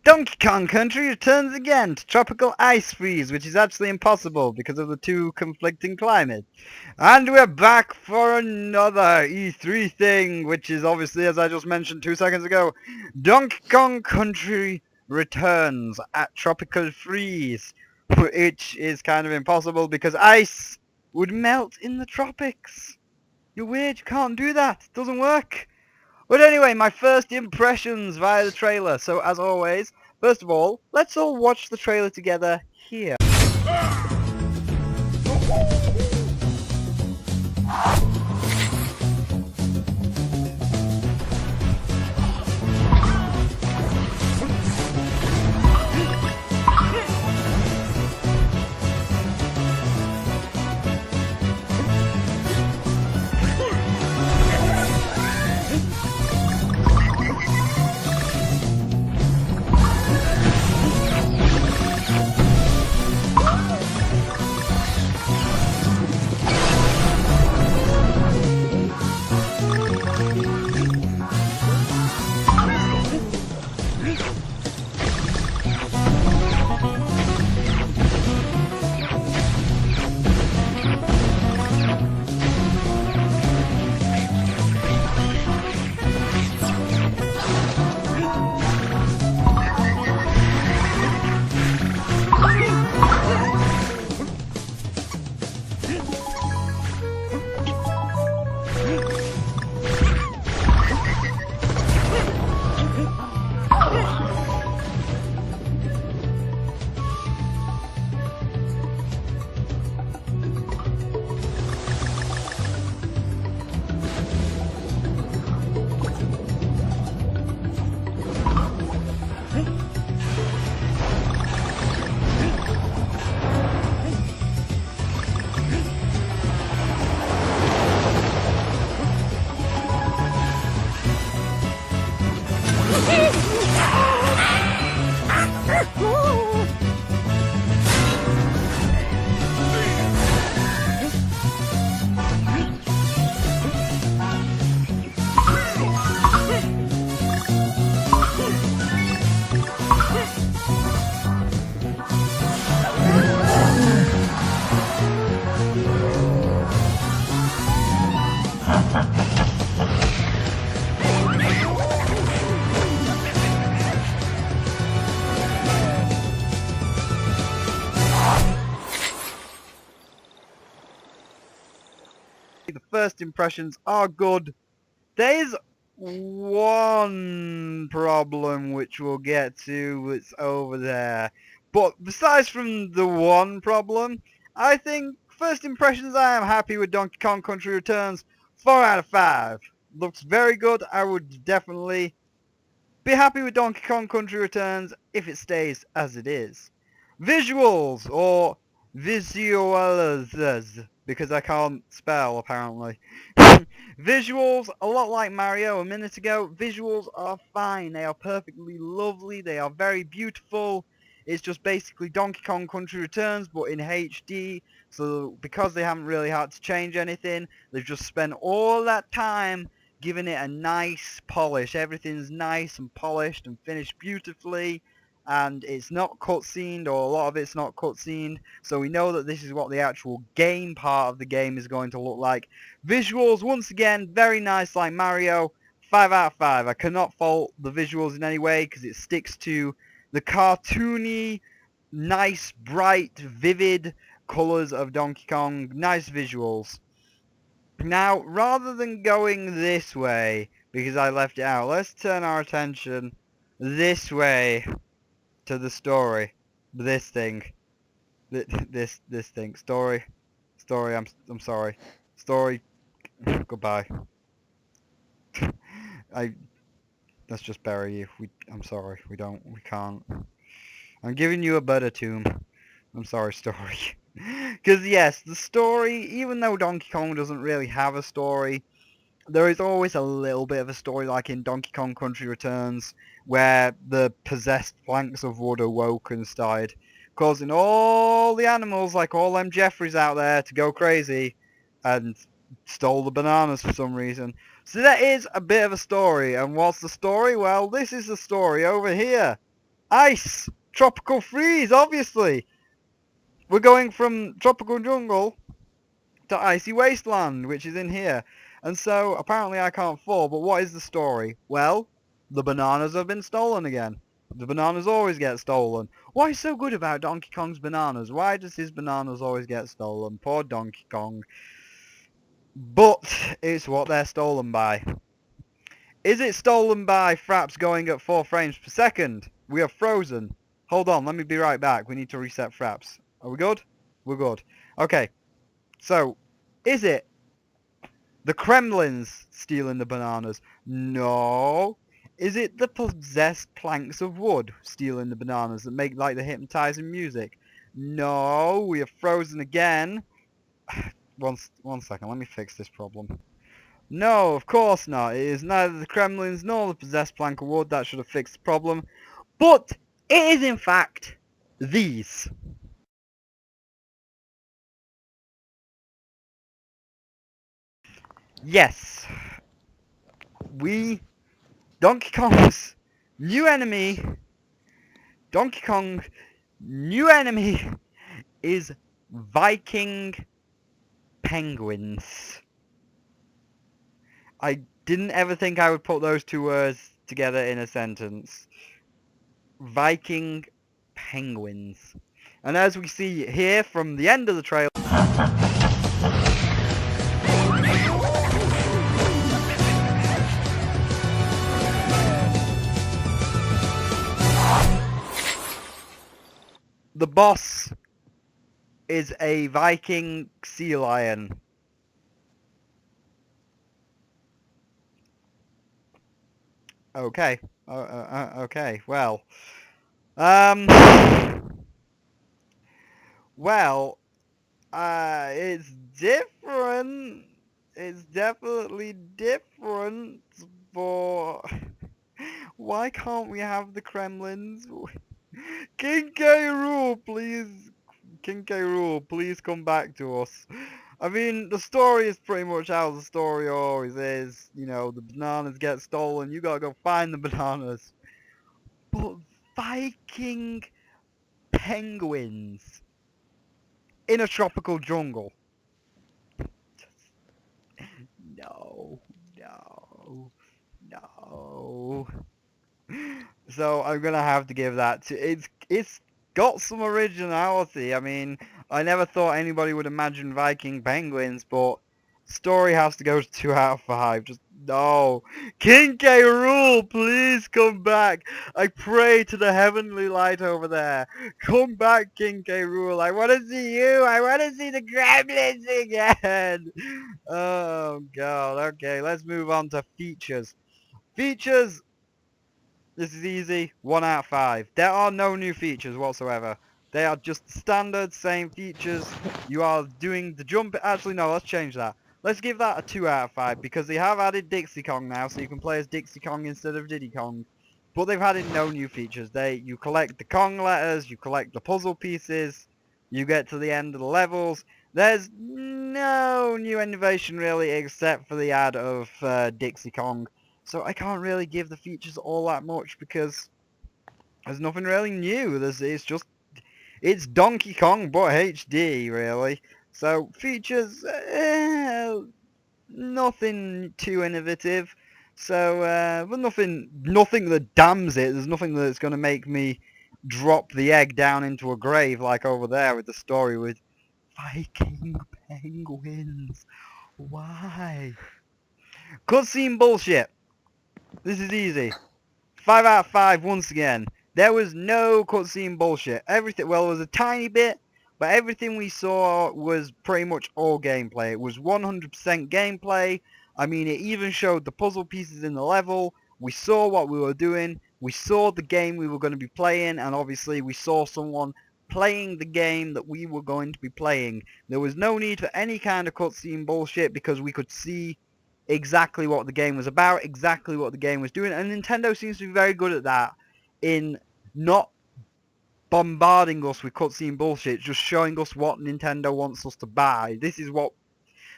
Donkey Kong Country returns again to tropical ice freeze, which is actually impossible because of the two conflicting climates. And we're back for another E3 thing, which is obviously, as I just mentioned 2 seconds ago, Donkey Kong Country returns at tropical freeze, which is kind of impossible because ice would melt in the tropics. You're weird, you can't do that, it doesn't work. But anyway, my first impressions via the trailer. So as always, first of all, let's all watch the trailer together here. The first impressions are good. There's one problem which we'll get to, it's over there. But besides from the one problem, I think first impressions I am happy with Donkey Kong Country Returns. 4 out of 5. Looks very good. I would definitely be happy with Donkey Kong Country Returns if it stays as it is. Visuals, or visuals, because I can't spell apparently. Visuals, a lot like Mario a minute ago, visuals are fine. They are perfectly lovely. They are very beautiful. It's just basically Donkey Kong Country Returns, but in HD. So because they haven't really had to change anything, they've just spent all that time giving it a nice polish. Everything's nice and polished and finished beautifully. And it's not cutscened, or a lot of it's not cutscened, so we know that this is what the actual game part of the game is going to look like. Visuals, once again, very nice like Mario. 5 out of 5. I cannot fault the visuals in any way because it sticks to the cartoony, nice, bright, vivid colours of Donkey Kong. Nice visuals. Now, rather than going this way, because I left it out, let's turn our attention this way to the story. This thing. This thing. Story. I'm sorry. Story. Goodbye. Let's just bury you. I'm sorry. We can't. I'm giving you a better tomb. I'm sorry, story. Because yes, the story, even though Donkey Kong doesn't really have a story, there is always a little bit of a story, like in Donkey Kong Country Returns, where the possessed planks of wood awoke and started causing all the animals, like all them Jeffreys out there, to go crazy and stole the bananas for some reason. So that is a bit of a story. And what's the story? Well, this is the story over here. Ice! Tropical freeze, obviously! We're going from tropical jungle to icy wasteland, which is in here. And so, apparently I can't fall, but what is the story? Well, the bananas have been stolen again. The bananas always get stolen. What is so good about Donkey Kong's bananas? Why does his bananas always get stolen? Poor Donkey Kong. But, it's what they're stolen by. Is it stolen by Fraps going at 4 frames per second? We are frozen. Hold on, let me be right back. We need to reset Fraps. Are we good? We're good. Okay, so, is it the Kremlins stealing the bananas? No. Is it the possessed planks of wood stealing the bananas that make like the hypnotizing music? No, we are frozen again. One second, let me fix this problem. No, of course not. It is neither the Kremlins nor the possessed plank of wood that should have fixed the problem. But it is in fact these. Yes. Donkey Kong's new enemy, Donkey Kong new enemy is Viking Penguins. I didn't ever think I would put those two words together in a sentence. Viking Penguins. And as we see here from the end of the trailer, the boss is a Viking sea lion. Okay. Okay. Well. Um. Well. It's different. It's definitely different. But why can't we have the Kremlins? King K. Rool, please. King K. Rool, please come back to us. I mean, the story is pretty much how the story always is. You know, the bananas get stolen. You gotta go find the bananas. But Viking penguins in a tropical jungle. No, no, no. So I'm gonna have to give that to it's got some originality. I mean, I never thought anybody would imagine Viking penguins, but story has to go to 2 out of 5. Just no. King K. Rool, please come back. I pray to the heavenly light over there. Come back, King K. Rool. I want to see you. I want to see the gremlins again. Oh god. Okay, let's move on to features. Features. This is easy. 1 out of 5. There are no new features whatsoever. They are just standard, same features. You are doing the jump. Actually, no, let's change that. Let's give that a 2 out of 5 because they have added Dixie Kong now, so you can play as Dixie Kong instead of Diddy Kong. But they've added no new features. You collect the Kong letters, you collect the puzzle pieces, you get to the end of the levels. There's no new innovation really except for the add of Dixie Kong. So I can't really give the features all that much because there's nothing really new. It's Donkey Kong but HD really. So features, nothing too innovative. So, but nothing that damns it. There's nothing that's going to make me drop the egg down into a grave like over there with the story with Viking penguins. Why? Cutscene bullshit. This is easy. 5 out of 5 once again. There was no cutscene bullshit. Everything, well, there was a tiny bit, but everything we saw was pretty much all gameplay. It was 100% gameplay. I mean, it even showed the puzzle pieces in the level. We saw what we were doing. We saw the game we were going to be playing, and obviously we saw someone playing the game that we were going to be playing. There was no need for any kind of cutscene bullshit because we could see exactly what the game was about, exactly what the game was doing, and Nintendo seems to be very good at that, in not bombarding us with cutscene bullshit, just showing us what Nintendo wants us to buy. This is what,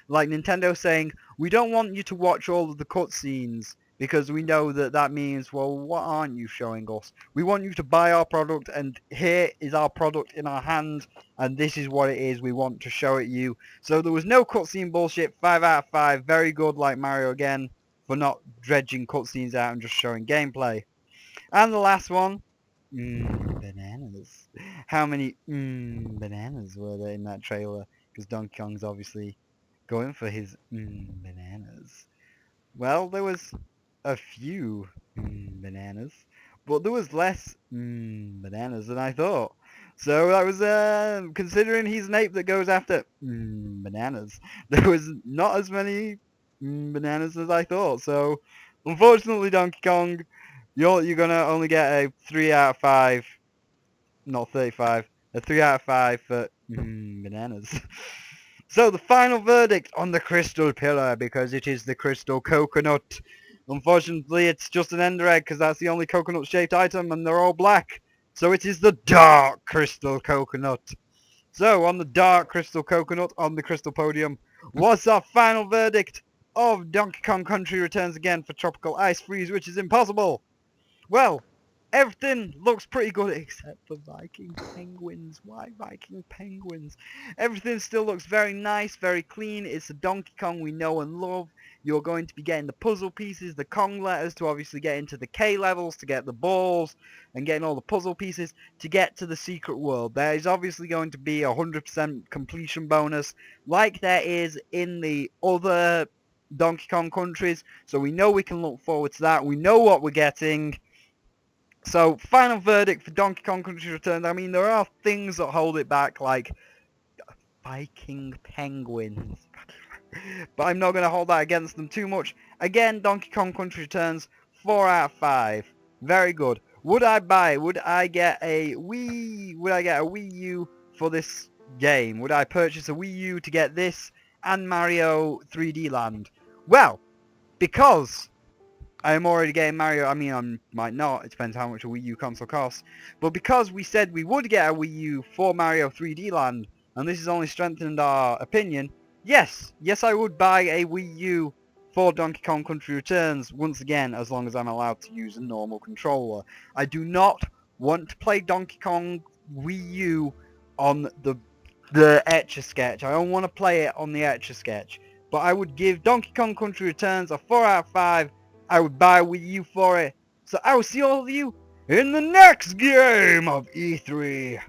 like Nintendo saying, we don't want you to watch all of the cutscenes, because we know that that means, well, what aren't you showing us? We want you to buy our product, and here is our product in our hand, and this is what it is. We want to show it you. So there was no cutscene bullshit. 5 out of 5. Very good, like Mario again, for not dredging cutscenes out and just showing gameplay. And the last one, bananas. How many bananas were there in that trailer? Because Donkey Kong's obviously going for his bananas. Well, there was a few bananas, but there was less bananas than I thought. So that was, considering he's an ape that goes after bananas, there was not as many bananas as I thought. So, unfortunately, Donkey Kong, you're gonna only get a 3 out of 5, not 35, a 3 out of 5 for bananas. So the final verdict on the crystal pillar, because it is the crystal coconut. Unfortunately, it's just an ender egg, because that's the only coconut-shaped item, and they're all black. So it is the dark crystal coconut. So on the dark crystal coconut, on the crystal podium, what's our final verdict of Donkey Kong Country Returns again for Tropical Ice Freeze, which is impossible? Well, everything looks pretty good except for Viking Penguins. Why Viking Penguins? Everything still looks very nice, very clean. It's the Donkey Kong we know and love. You're going to be getting the puzzle pieces, the Kong letters to obviously get into the K levels, to get the balls, and getting all the puzzle pieces to get to the secret world. There is obviously going to be a 100% completion bonus, like there is in the other Donkey Kong countries. So we know we can look forward to that. We know what we're getting. So, final verdict for Donkey Kong Country Returns. I mean, there are things that hold it back, like Viking Penguins. But I'm not going to hold that against them too much. Again, Donkey Kong Country Returns, 4 out of 5. Very good. Would I buy it? Would I get a Wii U for this game? Would I purchase a Wii U to get this and Mario 3D Land? Well, because I am already getting Mario. I mean, I might not. It depends how much a Wii U console costs. But because we said we would get a Wii U for Mario 3D Land, and this has only strengthened our opinion, yes, I would buy a Wii U for Donkey Kong Country Returns, once again, as long as I'm allowed to use a normal controller. I do not want to play Donkey Kong Wii U on the Etch-a-Sketch. I don't want to play it on the Etch-a-Sketch. But I would give Donkey Kong Country Returns a 4 out of 5. I would buy a Wii U for it. So I will see all of you in the next game of E3.